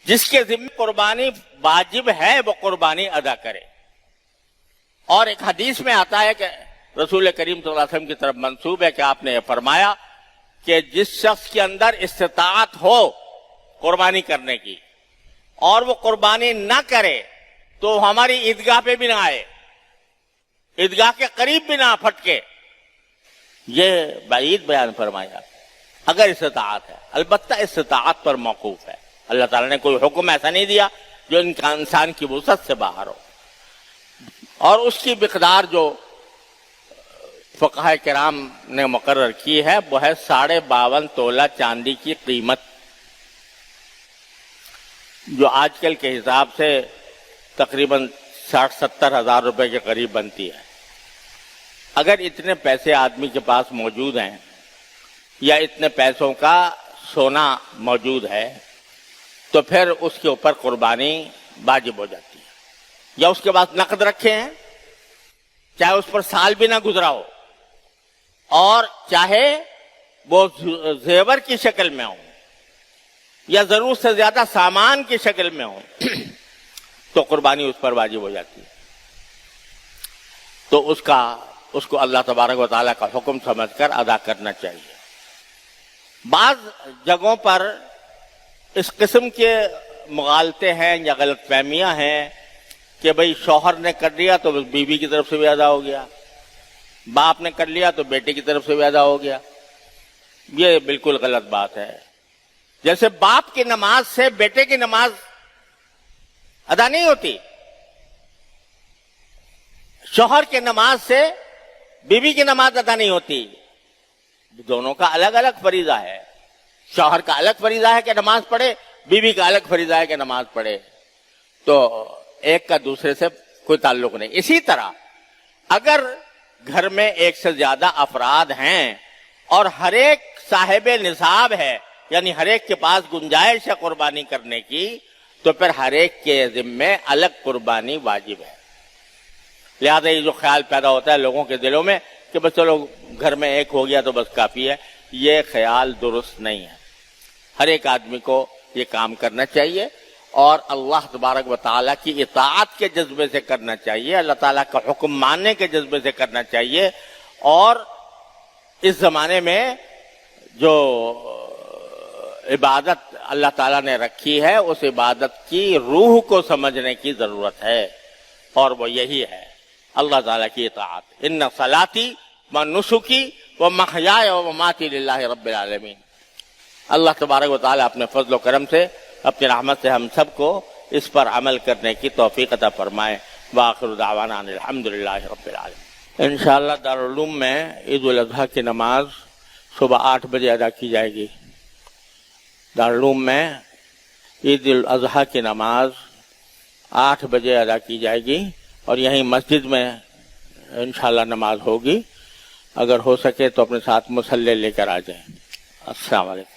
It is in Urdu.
جس کے ذمہ قربانی واجب ہے وہ قربانی ادا کرے. اور ایک حدیث میں آتا ہے کہ رسول کریم صلی اللہ علیہ وسلم کی طرف منسوب ہے کہ آپ نے یہ فرمایا کہ جس شخص کے اندر استطاعت ہو قربانی کرنے کی اور وہ قربانی نہ کرے تو ہماری عیدگاہ پہ بھی نہ آئے، عیدگاہ کے قریب بھی نہ پھٹکے. یہ بعید بیان فرمایا اگر استطاعت ہے. البتہ استطاعت پر موقوف ہے. اللہ تعالیٰ نے کوئی حکم ایسا نہیں دیا جو انسان کی وسعت سے باہر ہو. اور اس کی مقدار جو فقہاء کرام نے مقرر کی ہے وہ ہے 52.5 تولہ چاندی کی قیمت، جو آج کل کے حساب سے تقریباً 60-70 ہزار روپے کے قریب بنتی ہے. اگر اتنے پیسے آدمی کے پاس موجود ہیں یا اتنے پیسوں کا سونا موجود ہے تو پھر اس کے اوپر قربانی واجب ہو جاتی ہے. یا اس کے پاس نقد رکھے ہیں، چاہے اس پر سال بھی نہ گزرا ہو اور چاہے وہ زیور کی شکل میں ہو یا ضرورت سے زیادہ سامان کی شکل میں ہو تو قربانی اس پر واجب ہو جاتی ہے. تو اس کو اللہ تبارک و تعالیٰ کا حکم سمجھ کر ادا کرنا چاہیے. بعض جگہوں پر اس قسم کے مغالطے ہیں یا غلط فہمیاں ہیں کہ بھئی شوہر نے کر لیا تو بیوی کی طرف سے بھی ادا ہو گیا، باپ نے کر لیا تو بیٹے کی طرف سے بھی ادا ہو گیا. یہ بالکل غلط بات ہے. جیسے باپ کی نماز سے بیٹے کی نماز ادا نہیں ہوتی، شوہر کی نماز سے بیوی کی نماز ادا نہیں ہوتی. دونوں کا الگ الگ فریضہ ہے. شوہر کا الگ فریضہ ہے کہ نماز پڑھے، بیوی کا الگ فریضہ ہے کہ نماز پڑھے. تو ایک کا دوسرے سے کوئی تعلق نہیں. اسی طرح اگر گھر میں ایک سے زیادہ افراد ہیں اور ہر ایک صاحب نصاب ہے، یعنی ہر ایک کے پاس گنجائش ہے قربانی کرنے کی، تو پھر ہر ایک کے ذمے الگ قربانی واجب ہے. لہذا یہ جو خیال پیدا ہوتا ہے لوگوں کے دلوں میں کہ بس چلو گھر میں ایک ہو گیا تو بس کافی ہے، یہ خیال درست نہیں ہے. ہر ایک آدمی کو یہ کام کرنا چاہیے اور اللہ تبارک و تعالیٰ کی اطاعت کے جذبے سے کرنا چاہیے، اللہ تعالیٰ کا حکم ماننے کے جذبے سے کرنا چاہیے. اور اس زمانے میں جو عبادت اللہ تعالیٰ نے رکھی ہے اس عبادت کی روح کو سمجھنے کی ضرورت ہے، اور وہ یہی ہے اللہ تعالیٰ کی اطاعت. ان صلاتی و نسکی و محیای و مماتی للہ رب العالمین. اللہ تبارک و تعالیٰ اپنے فضل و کرم سے، اپنی رحمت سے ہم سب کو اس پر عمل کرنے کی توفیق عطا فرمائے. وآخر دعوانا الحمدللہ رب العالمین. انشاءاللہ دارالعلوم میں عید الاضحیٰ کی نماز صبح 8 بجے ادا کی جائے گی. دارالعلوم میں عید الاضحیٰ کی نماز 8 بجے ادا کی جائے گی اور یہیں مسجد میں انشاءاللہ نماز ہوگی. اگر ہو سکے تو اپنے ساتھ مصلی لے کر آ جائیں. السلام علیکم.